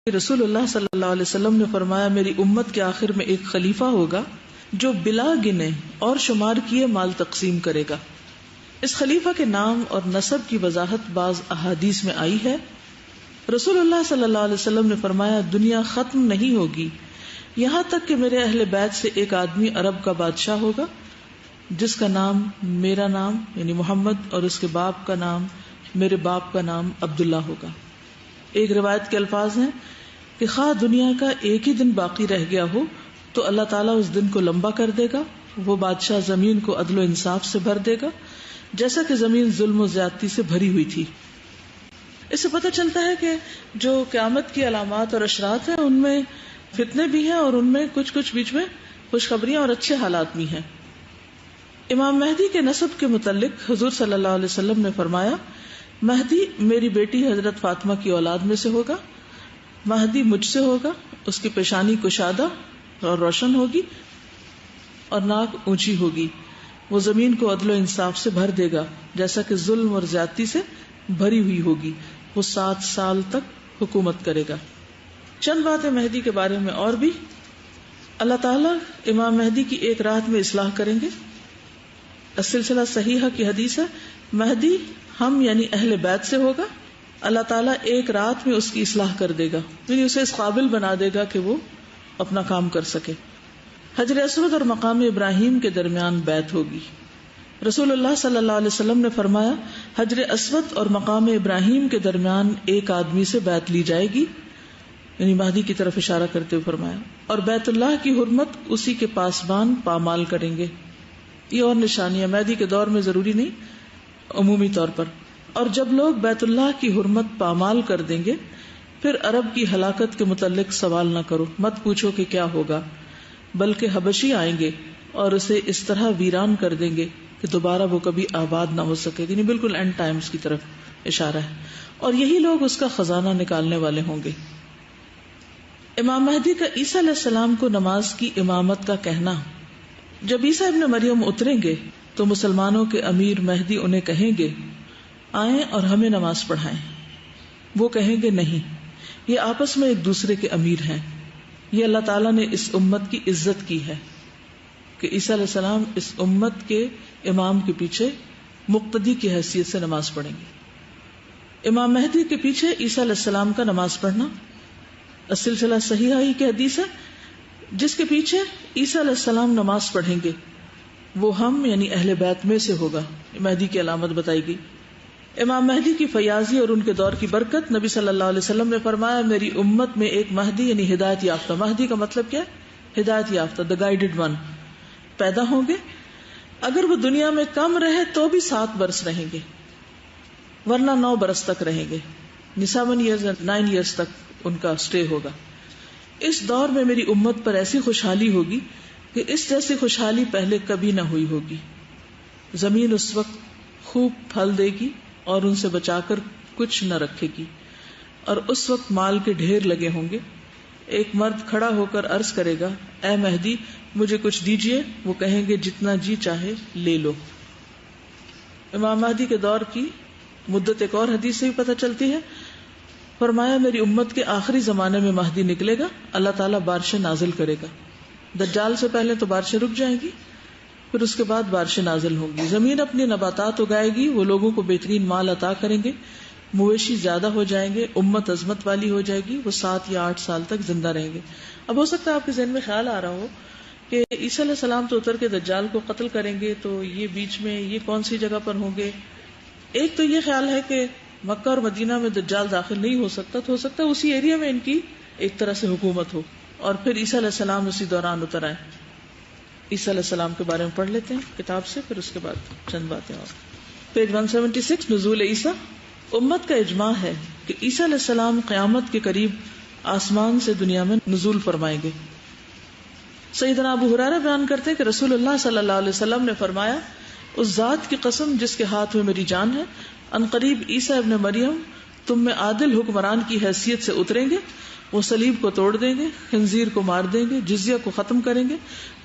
رسول اللہ صلی اللہ علیہ وسلم نے فرمایا میری امت کے آخر میں ایک خلیفہ ہوگا جو بلا گنے اور شمار کیے مال تقسیم کرے گا. اس خلیفہ کے نام اور نسب کی وضاحت بعض احادیث میں آئی ہے. رسول اللہ صلی اللہ علیہ وسلم نے فرمایا دنیا ختم نہیں ہوگی یہاں تک کہ میرے اہل بیت سے ایک آدمی عرب کا بادشاہ ہوگا جس کا نام میرا نام یعنی محمد اور اس کے باپ کا نام میرے باپ کا نام عبداللہ ہوگا. ایک روایت کے الفاظ ہیں کہ خواہ دنیا کا ایک ہی دن باقی رہ گیا ہو تو اللہ تعالیٰ اس دن کو لمبا کر دے گا. وہ بادشاہ زمین کو عدل و انصاف سے بھر دے گا جیسا کہ زمین ظلم و زیادتی سے بھری ہوئی تھی. اس سے پتہ چلتا ہے کہ جو قیامت کی علامات اور اشراط ہیں ان میں فتنے بھی ہیں اور ان میں کچھ بیچ میں خوشخبریاں اور اچھے حالات بھی ہیں. امام مہدی کے نسب کے متعلق حضور صلی اللہ علیہ وسلم نے فرمایا مہدی میری بیٹی حضرت فاطمہ کی اولاد میں سے ہوگا. مہدی مجھ سے ہوگا, اس کی پیشانی کشادہ اور روشن ہوگی اور ناک اونچی ہوگی. وہ زمین کو عدل و انصاف سے بھر دے گا جیسا کہ ظلم اور زیادتی سے بھری ہوئی ہوگی. وہ 7 سال تک حکومت کرے گا. چند باتیں مہدی کے بارے میں اور بھی. اللہ تعالیٰ امام مہدی کی ایک رات میں اصلاح کریں گے. السلسلہ صحیحہ کی حدیث ہے مہدی ہم یعنی اہل بیت سے ہوگا. اللہ تعالیٰ ایک رات میں اس کی اصلاح کر دے گا یعنی اسے اس قابل بنا دے گا کہ وہ اپنا کام کر سکے. حجر اسود اور مقام ابراہیم کے درمیان بیعت ہوگی. رسول اللہ صلی اللہ علیہ وسلم نے فرمایا حجر اسود اور مقام ابراہیم کے درمیان ایک آدمی سے بیعت لی جائے گی یعنی مہدی کی طرف اشارہ کرتے ہوئے فرمایا اور بیت اللہ کی حرمت اسی کے پاسبان پامال کریں گے. یہ اور نشانیاں مہدی کے دور میں ضروری نہیں عمومی طور پر. اور جب لوگ بیت اللہ کی حرمت پامال کر دیں گے پھر عرب کی ہلاکت کے متعلق سوال نہ کرو, مت پوچھو کہ کیا ہوگا, بلکہ حبشی آئیں گے اور اسے اس طرح ویران کر دیں گے کہ دوبارہ وہ کبھی آباد نہ ہو سکے. یعنی بالکل اینڈ ٹائمز کی طرف اشارہ ہے اور یہی لوگ اس کا خزانہ نکالنے والے ہوں گے. امام مہدی کا عیسیٰ علیہ السلام کو نماز کی امامت کا کہنا. جب عیسیٰ ابن مریم اتریں گے تو مسلمانوں کے امیر مہدی انہیں کہیں گے آئیں اور ہمیں نماز پڑھائیں. وہ کہیں گے نہیں, یہ آپس میں ایک دوسرے کے امیر ہیں. یہ اللہ تعالیٰ نے اس امت کی عزت کی ہے کہ عیسیٰ علیہ السلام اس امت کے امام کے پیچھے مقتدی کی حیثیت سے نماز پڑھیں گے. امام مہدی کے پیچھے عیسیٰ علیہ السلام کا نماز پڑھنا السلسلہ صحیحہ ہی کی حدیث ہے. جس کے پیچھے عیسیٰ علیہ السلام نماز پڑھیں گے وہ ہم یعنی اہل بیت میں سے ہوگا. مہدی کی علامت بتائی گئی. امام مہدی کی فیاضی اور ان کے دور کی برکت. نبی صلی اللہ علیہ وسلم نے فرمایا میری امت میں ایک مہدی یعنی ہدایت یافتہ, مہدی کا مطلب کیا ہے ہدایت یافتہ, دا گائیڈڈ ون پیدا ہوں گے. اگر وہ دنیا میں کم رہے تو بھی 7 برس رہیں گے ورنہ 9 برس تک رہیں گے. 7 ایئرز 9 ایئرز تک ان کا اسٹے ہوگا. اس دور میں میری امت پر ایسی خوشحالی ہوگی کہ اس جیسی خوشحالی پہلے کبھی نہ ہوئی ہوگی. زمین اس وقت خوب پھل دے گی اور ان سے بچا کر کچھ نہ رکھے گی, اور اس وقت مال کے ڈھیر لگے ہوں گے. ایک مرد کھڑا ہو کر عرض کرے گا اے مہدی مجھے کچھ دیجئے. وہ کہیں گے جتنا جی چاہے لے لو. امام مہدی کے دور کی مدت ایک اور حدیث سے بھی پتہ چلتی ہے. فرمایا میری امت کے آخری زمانے میں مہدی نکلے گا, اللہ تعالیٰ بارشیں نازل کرے گا. دجال سے پہلے تو بارشیں رک جائیں گی, پھر اس کے بعد بارشیں نازل ہوں گی. زمین اپنی نباتات اگائے گی, وہ لوگوں کو بہترین مال عطا کریں گے, مویشی زیادہ ہو جائیں گے, امت عظمت والی ہو جائے گی. وہ 7 یا 8 سال تک زندہ رہیں گے. اب ہو سکتا ہے آپ کے ذہن میں خیال آ رہا ہو کہ عیسیٰ علیہ السلام تو اتر کے دجال کو قتل کریں گے, تو یہ بیچ میں یہ کون سی جگہ پر ہوں گے. ایک تو یہ خیال ہے کہ مکہ اور مدینہ میں دجال داخل نہیں ہو سکتا, تو ہو سکتا ہے اسی ایریا میں ان کی ایک طرح سے حکومت ہو اور پھر عیسیٰ علیہ السلام اسی دوران اتر آئے. عیسیٰ علیہ السلام کے بارے میں پڑھ لیتے ہیں کتاب سے, پھر اس کے بعد چند باتیں اور. پیج 176 نزول عیسیٰ. امت کا اجماع ہے کہ عیسیٰ علیہ السلام قیامت کے قریب آسمان سے دنیا میں نزول فرمائیں گے. سیدنا ابو ہریرہ بیان کرتے ہیں کہ رسول اللہ صلی اللہ علیہ وسلم نے فرمایا اس ذات کی قسم جس کے ہاتھ میں میری جان ہے, ان قریب عیسیٰ ابن مریم تم میں عادل حکمران کی حیثیت سے اتریں گے. وہ صلیب کو توڑ دیں گے, خنزیر کو مار دیں گے, جزیہ کو ختم کریں گے,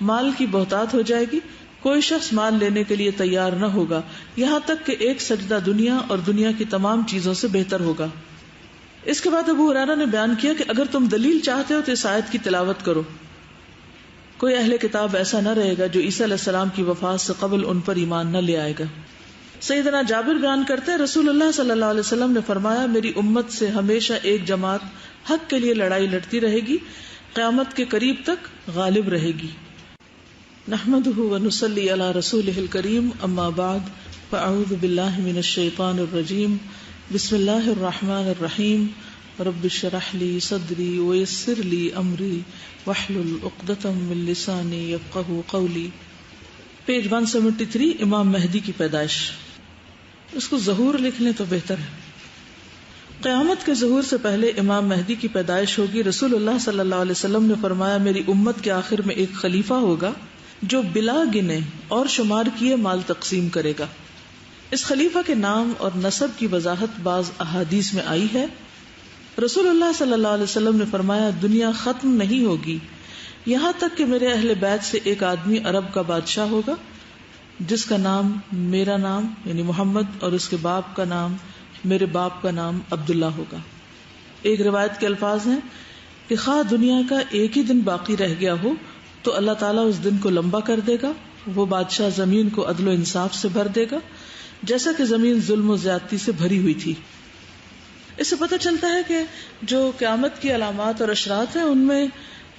مال کی بہتات ہو جائے گی, کوئی شخص مال لینے کے لیے تیار نہ ہوگا یہاں تک کہ ایک سجدہ دنیا اور دنیا کی تمام چیزوں سے بہتر ہوگا. اس کے بعد ابو ہریرہ نے بیان کیا کہ اگر تم دلیل چاہتے ہو تو اس آیت کی تلاوت کرو. کوئی اہل کتاب ایسا نہ رہے گا جو عیسیٰ علیہ السلام کی وفات سے قبل ان پر ایمان نہ لے آئے گا. سیدنا جابر بیان کرتے ہیں رسول اللہ صلی اللہ علیہ وسلم نے فرمایا میری امت سے ہمیشہ ایک جماعت حق کے لیے لڑائی لڑتی رہے گی، قیامت کے قریب تک غالب رہے گی. نحمده ونصلی علی رسولہ الکریم، اما بعد فاعوذ باللہ من الشیطان الرجیم، بسم اللہ الرحمن الرحیم. رب اشرح لی صدری ویسر لی امری واحلل عقدۃ من لسانی یفقہوا قولی. پیج 173 امام مہدی کی پیدائش. اس کو ظہور لکھ لیں تو بہتر ہے. قیامت کے ظہور سے پہلے امام مہدی کی پیدائش ہوگی. رسول اللہ صلی اللہ علیہ وسلم نے فرمایا میری امت کے آخر میں ایک خلیفہ ہوگا جو بلا گنے اور شمار کیے مال تقسیم کرے گا. اس خلیفہ کے نام اور نسب کی وضاحت بعض احادیث میں آئی ہے. رسول اللہ صلی اللہ علیہ وسلم نے فرمایا دنیا ختم نہیں ہوگی یہاں تک کہ میرے اہل بیت سے ایک آدمی عرب کا بادشاہ ہوگا جس کا نام میرا نام یعنی محمد اور اس کے باپ کا نام میرے باپ کا نام عبداللہ ہوگا. ایک روایت کے الفاظ ہیں کہ خواہ دنیا کا ایک ہی دن باقی رہ گیا ہو تو اللہ تعالیٰ اس دن کو لمبا کر دے گا. وہ بادشاہ زمین کو عدل و انصاف سے بھر دے گا جیسا کہ زمین ظلم و زیادتی سے بھری ہوئی تھی. اس سے پتہ چلتا ہے کہ جو قیامت کی علامات اور اشراط ہیں ان میں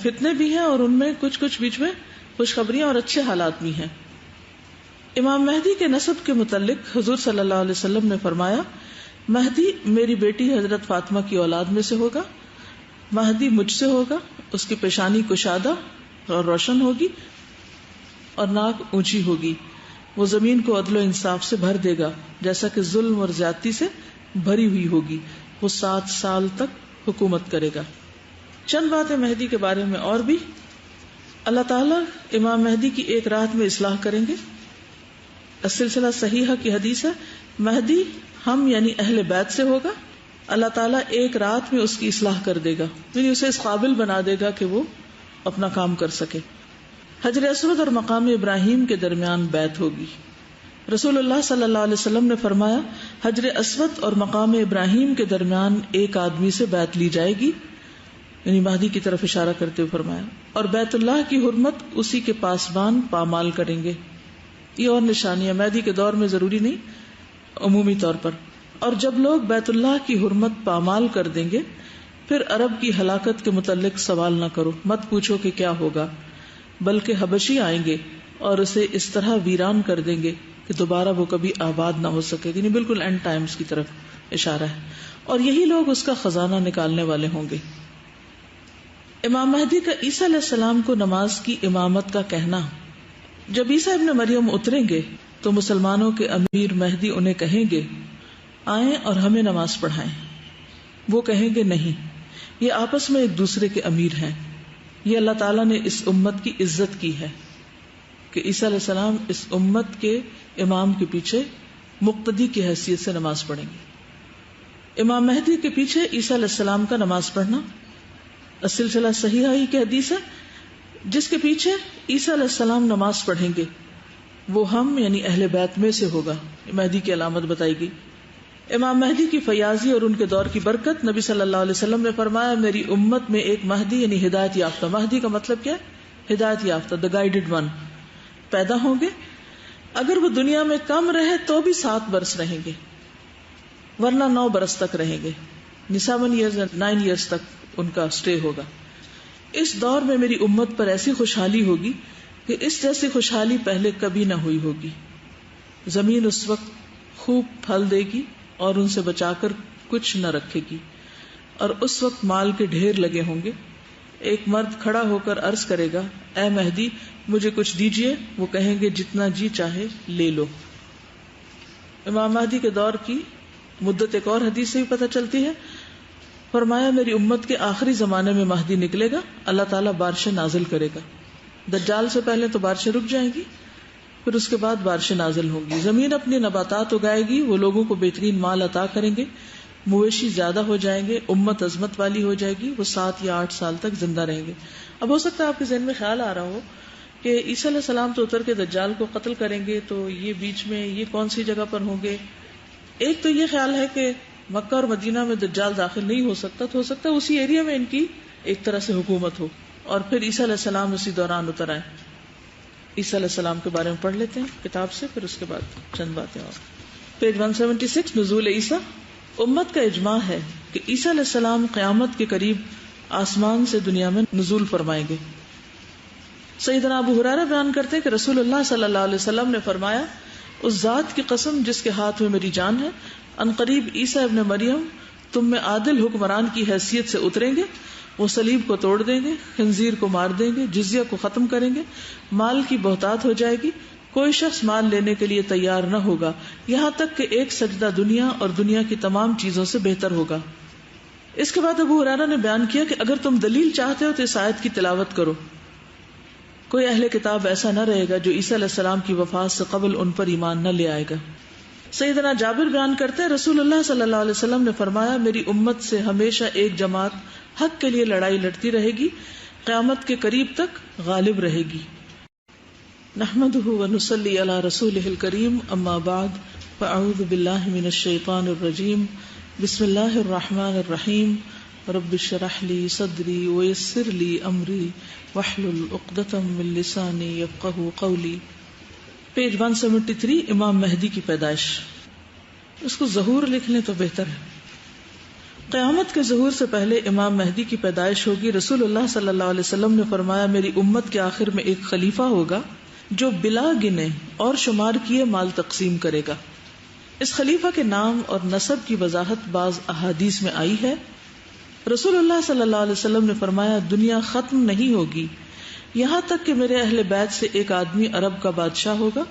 فتنے بھی ہیں اور ان میں کچھ بیچ میں خوشخبریاں اور اچھے حالات بھی ہیں. امام مہدی کے نسب کے متعلق حضور صلی اللہ علیہ وسلم نے فرمایا مہدی میری بیٹی حضرت فاطمہ کی اولاد میں سے ہوگا. مہدی مجھ سے ہوگا، اس کی پیشانی کشادہ اور روشن ہوگی اور ناک اونچی ہوگی. وہ زمین کو عدل و انصاف سے بھر دے گا جیسا کہ ظلم اور زیادتی سے بھری ہوئی ہوگی. وہ 7 سال تک حکومت کرے گا. چند باتیں مہدی کے بارے میں اور بھی. اللہ تعالیٰ امام مہدی کی ایک رات میں اصلاح کریں گے. السلسلہ صحیحہ کی حدیث ہے مہدی ہم یعنی اہل بیت سے ہوگا. اللہ تعالیٰ ایک رات میں اس کی اصلاح کر دے گا یعنی اسے اس قابل بنا دے گا کہ وہ اپنا کام کر سکے. حجر اسود اور مقام ابراہیم کے درمیان بیعت ہوگی. رسول اللہ صلی اللہ علیہ وسلم نے فرمایا حجر اسود اور مقام ابراہیم کے درمیان ایک آدمی سے بیعت لی جائے گی یعنی مہدی کی طرف اشارہ کرتے ہوئے فرمایا اور بیت اللہ کی حرمت اسی کے پاسبان پامال کریں گے. یہ اور نشانیاں مہدی کے دور میں ضروری نہیں عمومی طور پر. اور جب لوگ بیت اللہ کی حرمت پامال کر دیں گے پھر عرب کی ہلاکت کے متعلق سوال نہ کرو، مت پوچھو کہ کیا ہوگا، بلکہ حبشی آئیں گے اور اسے اس طرح ویران کر دیں گے کہ دوبارہ وہ کبھی آباد نہ ہو سکے. یعنی بالکل اینڈ ٹائمز کی طرف اشارہ ہے اور یہی لوگ اس کا خزانہ نکالنے والے ہوں گے. امام مہدی کا عیسیٰ علیہ السلام کو نماز کی امامت کا کہنا. جب عیسیٰ ابن مریم اتریں گے تو مسلمانوں کے امیر مہدی انہیں کہیں گے آئیں اور ہمیں نماز پڑھائیں. وہ کہیں گے نہیں، یہ آپس میں ایک دوسرے کے امیر ہیں. یہ اللہ تعالیٰ نے اس امت کی عزت کی ہے کہ عیسیٰ علیہ السلام اس امت کے امام کے پیچھے مقتدی کی حیثیت سے نماز پڑھیں گے. امام مہدی کے پیچھے عیسیٰ علیہ السلام کا نماز پڑھنا السلسلہ صحیحہ ہی کی حدیث ہے. جس کے پیچھے عیسیٰ علیہ السلام نماز پڑھیں گے وہ ہم یعنی اہل بیت میں سے ہوگا. مہدی کی علامت بتائی گئی. امام مہدی کی فیاضی اور ان کے دور کی برکت. نبی صلی اللہ علیہ وسلم نے فرمایا میری امت میں ایک مہدی یعنی ہدایت یافتہ، مہدی کا مطلب کیا ہے؟ ہدایت یافتہ، دا گائیڈڈ ون، پیدا ہوں گے. اگر وہ دنیا میں کم رہے تو بھی 7 برس رہیں گے ورنہ 9 برس تک رہیں گے. 7 ایئرز 9 ایئرز تک ان کا سٹے ہوگا. اس دور میں میری امت پر ایسی خوشحالی ہوگی کہ اس جیسی خوشحالی پہلے کبھی نہ ہوئی ہوگی. زمین اس وقت خوب پھل دے گی اور ان سے بچا کر کچھ نہ رکھے گی اور اس وقت مال کے ڈھیر لگے ہوں گے. ایک مرد کھڑا ہو کر عرض کرے گا اے مہدی مجھے کچھ دیجئے. وہ کہیں گے جتنا جی چاہے لے لو. امام مہدی کے دور کی مدت ایک اور حدیث سے بھی پتہ چلتی ہے. فرمایا میری امت کے آخری زمانے میں مہدی نکلے گا، اللہ تعالیٰ بارشیں نازل کرے گا. دجال سے پہلے تو بارشیں رک جائیں گی، پھر اس کے بعد بارشیں نازل ہوں گی. زمین اپنی نباتات اگائے گی، وہ لوگوں کو بہترین مال عطا کریں گے، مویشی زیادہ ہو جائیں گے، امت عظمت والی ہو جائے گی. وہ 7 یا 8 سال تک زندہ رہیں گے. اب ہو سکتا ہے آپ کے ذہن میں خیال آ رہا ہو کہ عیسیٰ علیہ السلام تو اتر کے دجال کو قتل کریں گے، تو یہ بیچ میں یہ کون سی جگہ پر ہوں گے؟ ایک تو یہ خیال ہے کہ مکہ اور مدینہ میں دجال داخل نہیں ہو سکتا، تو ہو سکتا ہے اسی ایریا میں ان کی ایک طرح سے حکومت ہو، اور پھر عیسیٰ علیہ السلام اسی دوران اتر آئے. عیسیٰ علیہ السلام کے بارے میں پڑھ لیتے ہیں کتاب سے، پھر اس کے بعد چند باتیں اور. پیج 176 نزول عیسیٰ. امت کا اجماع ہے کہ عیسیٰ علیہ السلام قیامت کے قریب آسمان سے دنیا میں نزول فرمائیں گے. سیدنا ابو ہریرہ بیان کرتے ہیں کہ رسول اللہ صلی اللہ علیہ وسلم نے فرمایا، اس ذات کی قسم جس کے ہاتھ میں میری جان ہے، ان قریب عیسیٰ ابن مریم تم میں عادل حکمران کی حیثیت سے اتریں گے. وہ صلیب کو توڑ دیں گے، خنزیر کو مار دیں گے، جزیہ کو ختم کریں گے، مال کی بہتات ہو جائے گی، کوئی شخص مال لینے کے لیے تیار نہ ہوگا یہاں تک کہ ایک سجدہ دنیا اور دنیا کی تمام چیزوں سے بہتر ہوگا. اس کے بعد ابو ہریرہ نے بیان کیا کہ اگر تم دلیل چاہتے ہو تو اس آیت کی تلاوت کرو. کوئی اہل کتاب ایسا نہ رہے گا جو عیسیٰ علیہ السلام کی وفات سے قبل ان پر ایمان نہ لے آئے گا. سیدنا جابر بیان کرتے ہیں رسول اللہ صلی اللہ علیہ وسلم نے فرمایا، میری امت سے ہمیشہ ایک جماعت حق کے لیے لڑائی لڑتی رہے گی، قیامت کے قریب تک غالب رہے گی. نحمده ونصلي على رسوله الكريم اما بعد فاعوذ بالله من الشيطان الرجيم بسم الله الرحمن الرحيم رب اشرح لي صدري ويسر لي امري واحلل عقدة من لساني يفقهوا قولي. پیج 173 امام مہدی کی پیدائش. اس کو ظہور لکھ لیں تو بہتر ہے. قیامت کے ظہور سے پہلے امام مہدی کی پیدائش ہوگی. رسول اللہ صلی اللہ علیہ وسلم نے فرمایا، میری امت کے آخر میں ایک خلیفہ ہوگا جو بلا گنے اور شمار کیے مال تقسیم کرے گا. اس خلیفہ کے نام اور نسب کی وضاحت بعض احادیث میں آئی ہے. رسول اللہ صلی اللہ علیہ وسلم نے فرمایا، دنیا ختم نہیں ہوگی یہاں تک کہ میرے اہل بیت سے ایک آدمی عرب کا بادشاہ ہوگا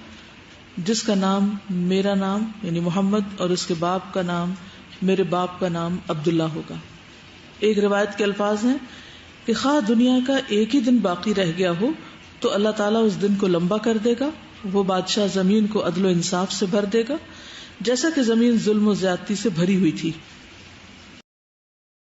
جس کا نام میرا نام یعنی محمد اور اس کے باپ کا نام میرے باپ کا نام عبداللہ ہوگا. ایک روایت کے الفاظ ہیں کہ خواہ دنیا کا ایک ہی دن باقی رہ گیا ہو تو اللہ تعالیٰ اس دن کو لمبا کر دے گا. وہ بادشاہ زمین کو عدل و انصاف سے بھر دے گا جیسا کہ زمین ظلم و زیادتی سے بھری ہوئی تھی.